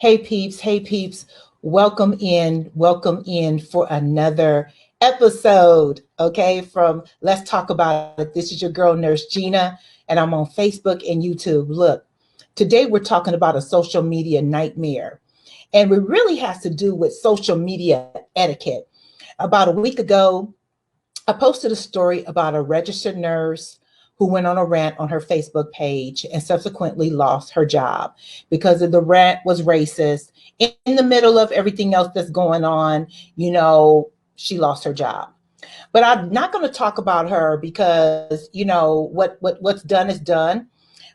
Hey peeps, welcome in for another episode, okay, from Let's Talk About It. This is your girl, Nurse Gina, and I'm on Facebook and YouTube. Look, today we're talking about a social media nightmare, and it really has to do with social media etiquette. About a week ago, I posted a story about a registered nurse who went on a rant on her Facebook page and subsequently lost her job because of the rant was racist. In the middle of everything else that's going on, she lost her job. But I'm not going to talk about her because, what's done is done.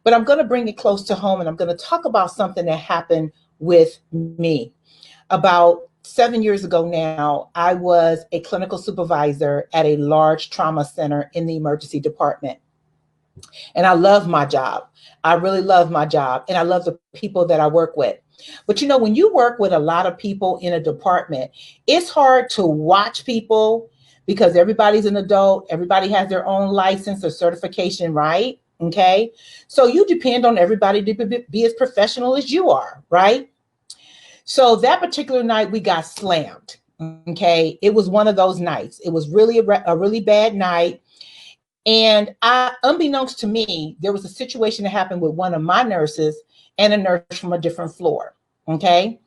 But I'm going to bring it close to home and I'm going to talk about something that happened with me. About 7 years ago now, I was a clinical supervisor at a large trauma center in the emergency department. And I love my job. I really love my job. And I love the people that I work with. But when you work with a lot of people in a department, it's hard to watch people because everybody's an adult. Everybody has their own license or certification, right? Okay. So you depend on everybody to be as professional as you are, right? So that particular night we got slammed. Okay. It was one of those nights. It was really a really bad night. And unbeknownst to me, there was a situation that happened with one of my nurses and a nurse from a different floor. Okay.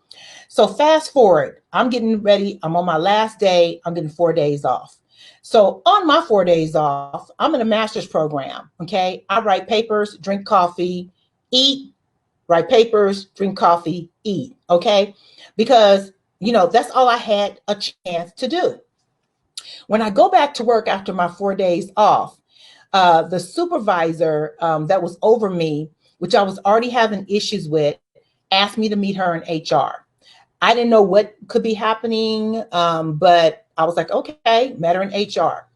So fast forward, I'm getting ready. I'm on my last day. I'm getting 4 days off. So on my 4 days off, I'm in a master's program. Okay. I write papers, drink coffee, eat, write papers, drink coffee, eat. Okay. Because, that's all I had a chance to do. When I go back to work after my 4 days off, the supervisor that was over me, which I was already having issues with, asked me to meet her in HR. I didn't know what could be happening, but I was like, okay, met her in HR.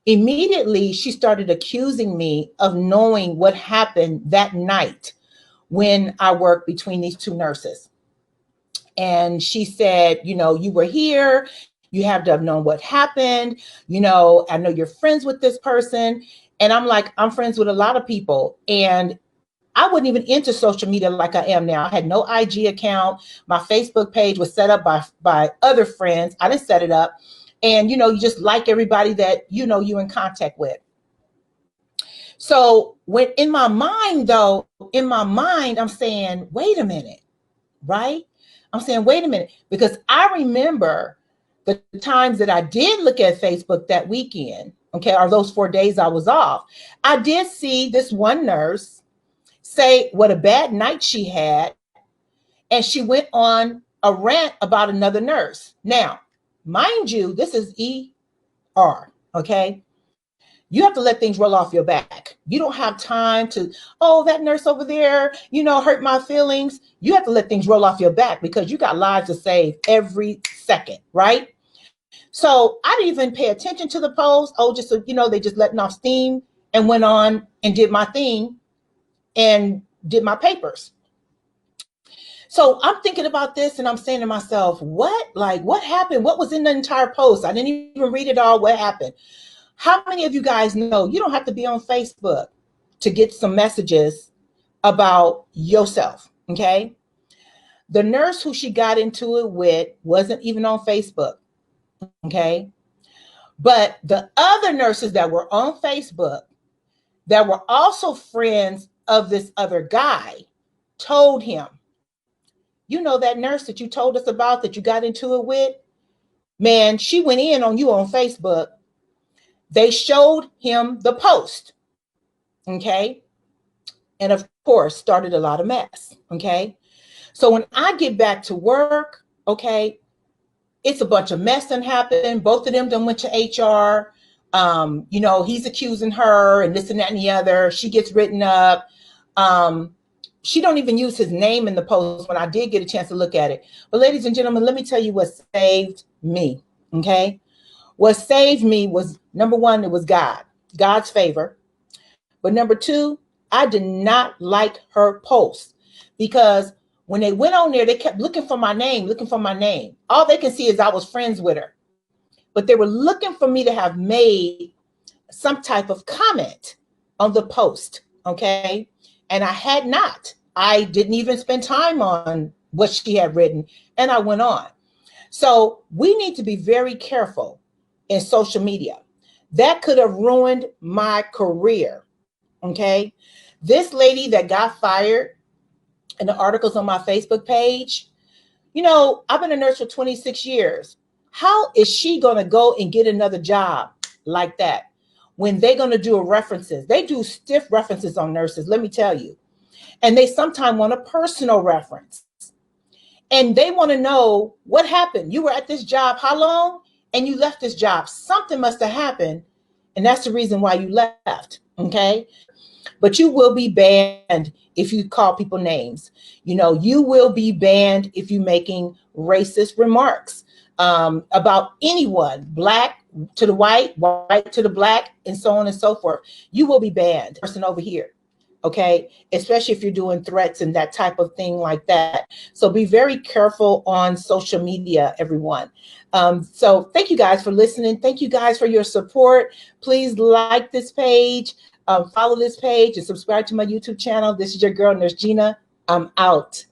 Immediately, she started accusing me of knowing what happened that night when I worked between these two nurses. And she said, you were here, you have to have known what happened. I know you're friends with this person. And I'm like, I'm friends with a lot of people. And I wasn't even into social media like I am now. I had no IG account. My Facebook page was set up by other friends. I didn't set it up. And, you just like everybody that, you're in contact with. So when in my mind, I'm saying, wait a minute, right? I'm saying, wait a minute, because I remember the times that I did look at Facebook that weekend, okay, or those 4 days I was off. I did see this one nurse say what a bad night she had, and she went on a rant about another nurse. Now, mind you, this is ER, okay? You have to let things roll off your back. You don't have time to, oh, that nurse over there, hurt my feelings. You have to let things roll off your back because you got lives to save every second, right? So I didn't even pay attention to the post. Oh, just so they just letting off steam and went on and did my thing and did my papers. So I'm thinking about this and I'm saying to myself, what? Like, what happened? What was in the entire post? I didn't even read it all. What happened? How many of you guys know you don't have to be on Facebook to get some messages about yourself? Okay. The nurse who she got into it with wasn't even on Facebook. Okay. But the other nurses that were on Facebook that were also friends of this other guy told him, that nurse that you told us about that you got into it with, man, she went in on you on Facebook. They showed him the post. Okay. And of course, started a lot of mess. Okay. So when I get back to work, okay, it's a bunch of mess that happened. Both of them done went to HR. He's accusing her and this and that and the other. She gets written up. She don't even use his name in the post when I did get a chance to look at it. But ladies and gentlemen, let me tell you what saved me. Okay. What saved me was, number one, it was God's favor. But number two, I did not like her post because when they went on there, they kept looking for my name. All they can see is I was friends with her. But they were looking for me to have made some type of comment on the post. Okay. And I had not. I didn't even spend time on what she had written, and I went on. So we need to be very careful in social media. That could have ruined my career. Okay. This lady that got fired in the articles on my Facebook page, you know, I've been a nurse for 26 years. How is she going to go and get another job like that when they're going to do a references? They do stiff references on nurses, let me tell you. And they sometimes want a personal reference. And they want to know what happened. You were at this job how long? And you left this job. Something must have happened. And that's the reason why you left. Okay. But you will be banned if you call people names. You know, you will be banned if you're making racist remarks about anyone, black to the white, white to the black, and so on and so forth. You will be banned. Person over here. Okay, especially if you're doing threats and that type of thing like that. So be very careful on social media, everyone. So thank you guys for listening. Thank you guys for your support. Please like this page, follow this page, and subscribe to my YouTube channel. This is your girl, Nurse Gina. I'm out.